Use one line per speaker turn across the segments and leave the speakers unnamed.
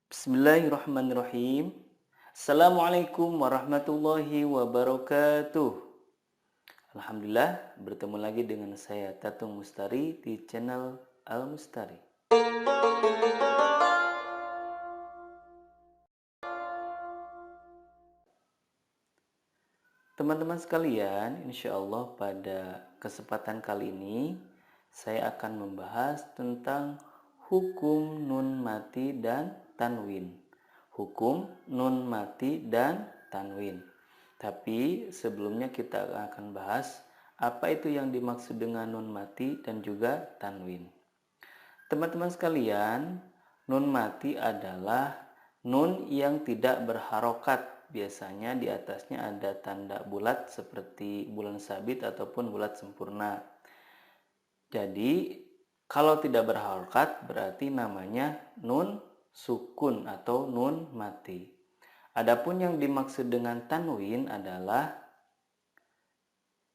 Bismillahirrahmanirrahim. Assalamualaikum warahmatullahi wabarakatuh. Alhamdulillah, bertemu lagi dengan saya Tatung Mustari di channel Al Mustari. Teman-teman sekalian, insya Allah pada kesempatan kali ini saya akan membahas tentang hukum nun mati dan tanwin. Hukum nun mati dan tanwin. Tapi sebelumnya kita akan bahas apa itu yang dimaksud dengan nun mati dan juga tanwin. Teman-teman sekalian, nun mati adalah nun yang tidak berharokat. Biasanya di atasnya ada tanda bulat seperti bulan sabit ataupun bulat sempurna. Jadi kalau tidak berharokat berarti namanya nun sukun atau nun mati. Adapun yang dimaksud dengan tanwin adalah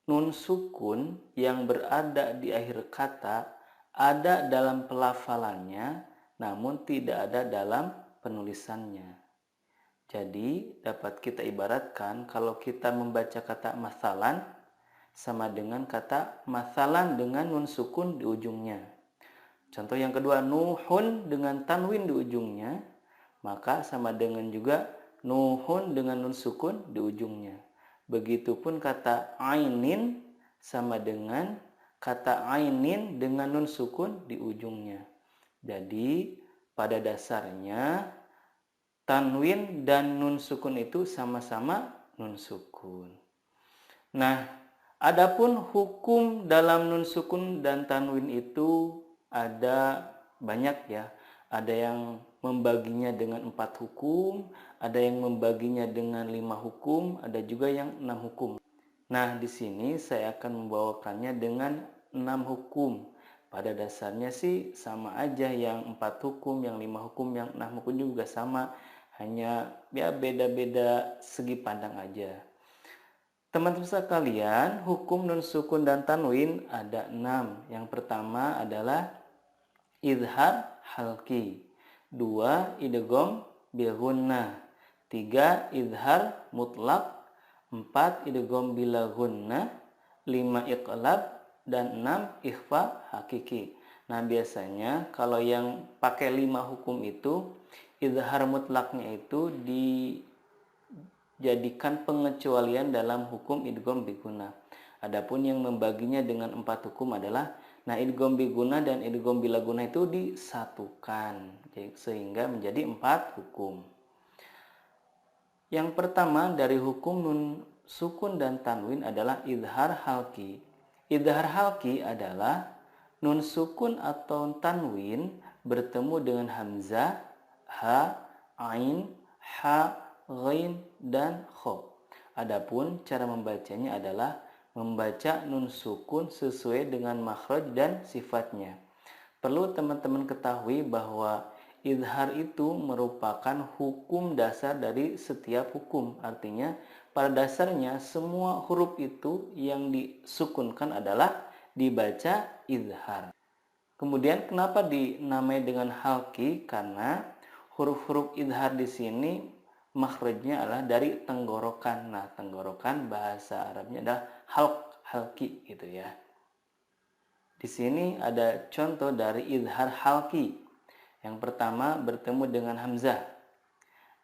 nun sukun yang berada di akhir kata ada dalam pelafalannya namun tidak ada dalam penulisannya. Jadi dapat kita ibaratkan kalau kita membaca kata masalan sama dengan kata masalan dengan nun sukun di ujungnya. Contoh yang kedua, nuhun dengan tanwin di ujungnya, maka sama dengan juga nuhun dengan nun sukun di ujungnya. Begitupun kata ainin sama dengan kata ainin dengan nun sukun di ujungnya. Jadi pada dasarnya tanwin dan nun sukun itu sama-sama nun sukun. Nah, adapun hukum dalam nun sukun dan tanwin itu ada banyak ya. Ada yang membaginya dengan 4 hukum, ada yang membaginya dengan 5 hukum, ada juga yang 6 hukum. Nah, di sini saya akan membawakannya dengan 6 hukum. Pada dasarnya sih sama aja, yang 4 hukum, yang 5 hukum, yang 6 hukum juga sama. Hanya ya beda-beda segi pandang aja. Teman-teman sekalian, hukum nun sukun dan tanwin ada 6. Yang pertama adalah idhar halki. 2. Idgham bil gunnah. 3. Idhar mutlak. 4. Idgham bila gunnah. 5. Iqlab. Dan 6. Ikhfa hakiki. Nah, biasanya kalau yang pakai 5 hukum itu idhar mutlaknya itu dijadikan pengecualian dalam hukum idgham biguna. Adapun yang membaginya dengan 4 hukum adalah idgham biguna dan idgham bilaguna itu disatukan sehingga menjadi 4 hukum. Yang pertama dari hukum nun sukun dan tanwin adalah idhar halki. Idhar halki adalah nun sukun atau tanwin bertemu dengan hamzah, ha, ain, ha, ghain, dan kho. Adapun cara membacanya adalah membaca nun sukun sesuai dengan makhraj dan sifatnya. Perlu teman-teman ketahui bahwa idhar itu merupakan hukum dasar dari setiap hukum. Artinya pada dasarnya semua huruf itu yang disukunkan adalah dibaca idhar. Kemudian kenapa dinamai dengan halki? Karena huruf-huruf idhar di sini makhrajnya adalah dari tenggorokan. Nah, tenggorokan bahasa Arabnya adalah halki gitu ya. Di sini ada contoh dari idhar halki. Yang pertama bertemu dengan hamzah.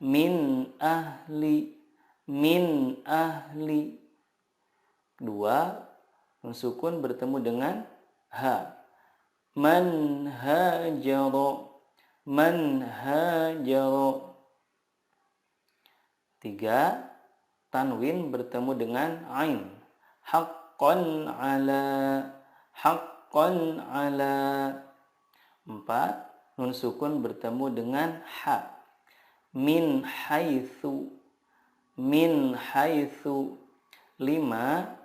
Min ahli, min ahli. Kedua, nun sukun bertemu dengan ha. Man hajaro, man hajaro. 3. Tanwin bertemu dengan ain. Haqqan ala, haqqan ala. 4. Nun sukun bertemu dengan ha. Min haitsu, min haitsu. 5.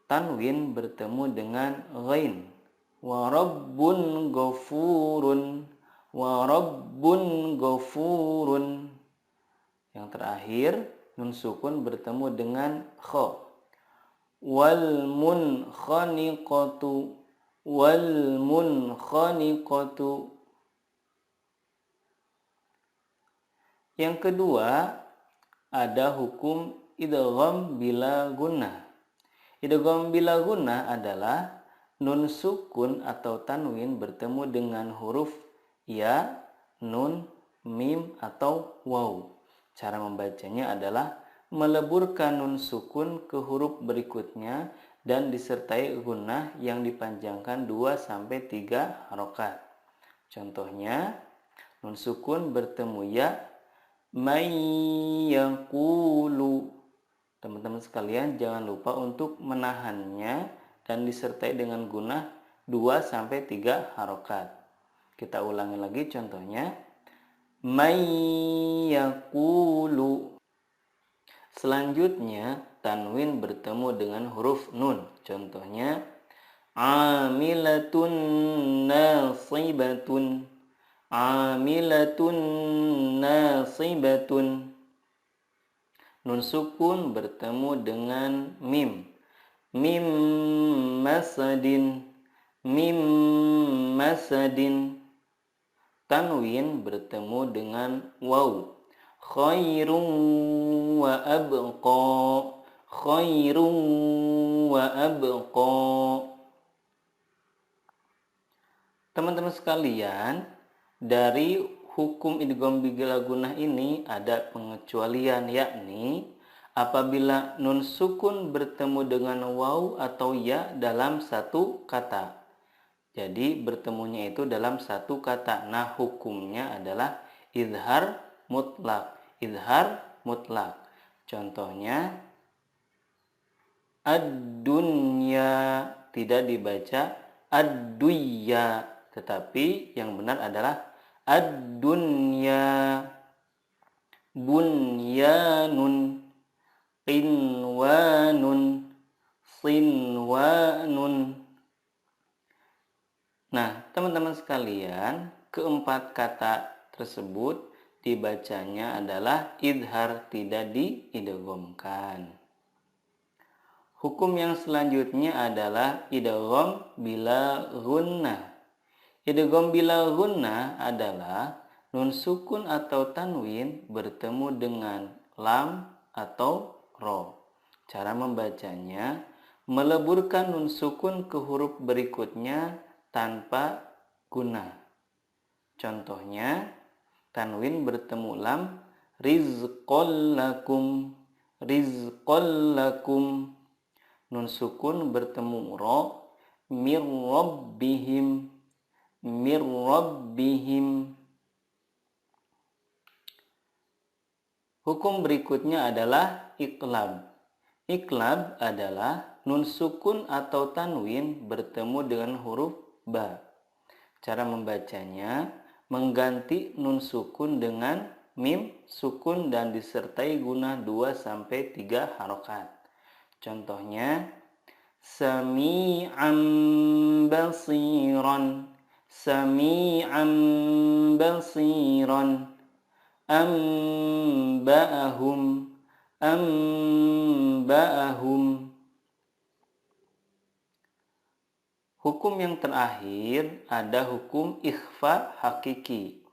Tanwin bertemu dengan ghain. Wa rabbun ghafurun, wa rabbun ghafurun. Yang terakhir nun sukun bertemu dengan kha. Wal munkhaniqatu, wal munkhaniqatu. Yang kedua, ada hukum idgham bila gunnah. Idgham bila gunnah adalah nun sukun atau tanwin bertemu dengan huruf ya, nun, mim, atau waw. Cara membacanya adalah meleburkan nun sukun ke huruf berikutnya dan disertai gunnah yang dipanjangkan 2-3 harokat. Contohnya, nun sukun bertemu ya, may yaqulu. Teman-teman sekalian jangan lupa untuk menahannya dan disertai dengan gunnah 2-3 harokat. Kita ulangi lagi contohnya. May yaqulu. Selanjutnya tanwin bertemu dengan huruf nun. Contohnya amilatun nasibatun. Amilatun nasibatun. Nun sukun bertemu dengan mim. Mim masadin. Mim masadin. Tanwin bertemu dengan waw. Khairun wa abqa. Khairun wa abqa. Teman-teman sekalian, dari hukum idgham bila gunnah ini ada pengecualian, yakni apabila nun sukun bertemu dengan waw atau ya dalam satu kata. Jadi bertemunya itu dalam satu kata. Nah, hukumnya adalah idhar mutlak. Idhar mutlak. Contohnya ad-dunya, tidak dibaca ad-duyya, tetapi yang benar adalah ad-dunya. Bunyanun, qinwanun, sinwanun. Nah, teman-teman sekalian, keempat kata tersebut dibacanya adalah idhar, tidak diidghamkan. Hukum yang selanjutnya adalah idgham bila gunnah. Idgham bila gunnah adalah nun sukun atau tanwin bertemu dengan lam atau ro. Cara membacanya, meleburkan nun sukun ke huruf berikutnya tanpa gunnah. Contohnya, tanwin bertemu lam, rizqal lakum. Rizqal lakum. Nun sukun bertemu ro, mir rabbihim. Mir rabbihim. Hukum berikutnya adalah iqlab. Iqlab adalah nun sukun atau tanwin bertemu dengan huruf ba. Cara membacanya, mengganti nun sukun dengan mim sukun dan disertai gunnah 2-3 harokat. Contohnya sami'an basiran. Sami'an basiran. Amba'ahum. Amba'ahum. Hukum yang terakhir ada hukum ikhfa hakiki.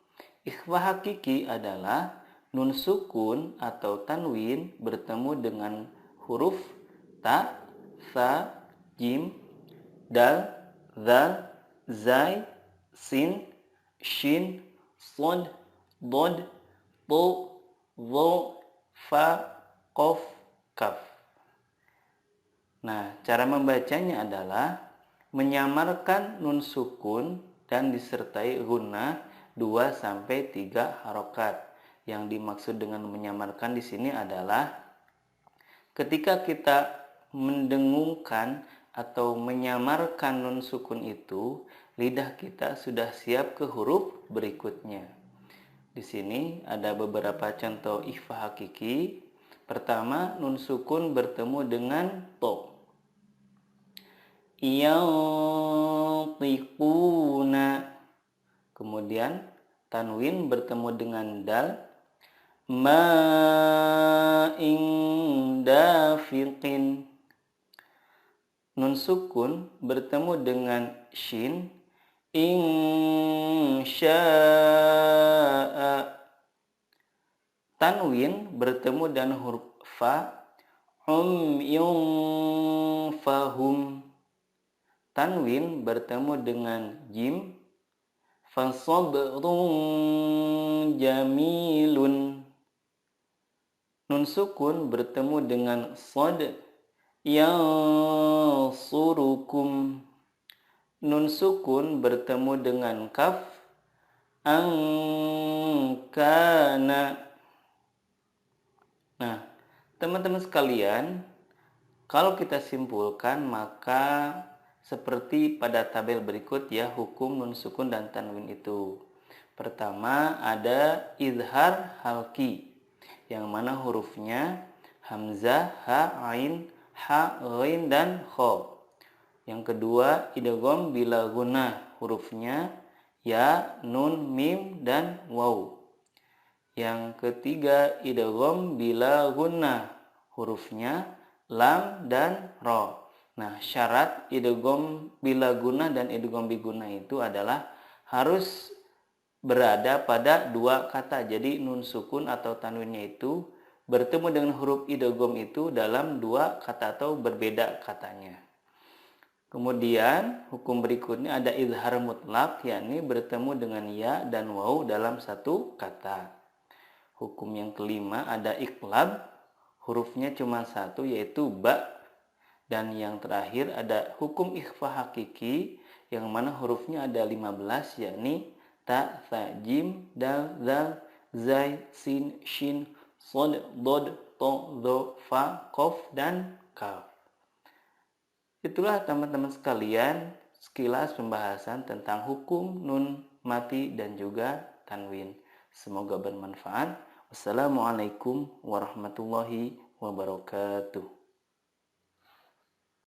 Ikhfa hakiki adalah nun sukun atau tanwin bertemu dengan huruf ta, sa, jim, dal, zal, zai, sin, shin, sod, dod, to, zo, fa, qaf, kaf. Nah, cara membacanya adalah menyamarkan nun sukun dan disertai gunnah 2-3 harokat. Yang dimaksud dengan menyamarkan di sini adalah ketika kita mendengungkan atau menyamarkan nun sukun itu, lidah kita sudah siap ke huruf berikutnya. Di sini ada beberapa contoh ikhfa hakiki. Pertama, nun sukun bertemu dengan to. Yantiquna. Kemudian tanwin bertemu dengan dal. Ma'in dafiqin. Nun sukun bertemu dengan shin. Insya'a. Tanwin bertemu dengan huruf fa, umyun fahum. Tanwin bertemu dengan jim, fasabrun jamilun. Nun sukun bertemu dengan sod, yansurukum. Nun sukun bertemu dengan kaf, angkana. Nah, teman-teman sekalian, kalau kita simpulkan maka seperti pada tabel berikut ya, hukum nun sukun dan tanwin itu. Pertama ada izhar halki, yang mana hurufnya hamzah, ha, ain, ha, ghain, dan kho. Yang kedua idgham bila gunnah, hurufnya ya, nun, mim, dan waw. Yang ketiga idgham bila gunnah, hurufnya lam dan ro. Nah, syarat idgham bila gunnah dan idgham bi gunnah itu adalah harus berada pada dua kata. Jadi nun sukun atau tanwinnya itu bertemu dengan huruf idgham itu dalam dua kata atau berbeda katanya. Kemudian hukum berikutnya ada izhar mutlak, yakni bertemu dengan ya dan waw dalam satu kata. Hukum yang kelima ada iqlab, hurufnya cuma satu yaitu ba. Dan yang terakhir ada hukum ikhfa hakiki, yang mana hurufnya ada 15, yakni ta, tha, jim, dal, zal, zai, sin, shin, sod, dod, to, do, fa, kof, dan kaf. Itulah teman-teman sekalian sekilas pembahasan tentang hukum nun mati dan juga tanwin. Semoga bermanfaat. Wassalamualaikum warahmatullahi wabarakatuh.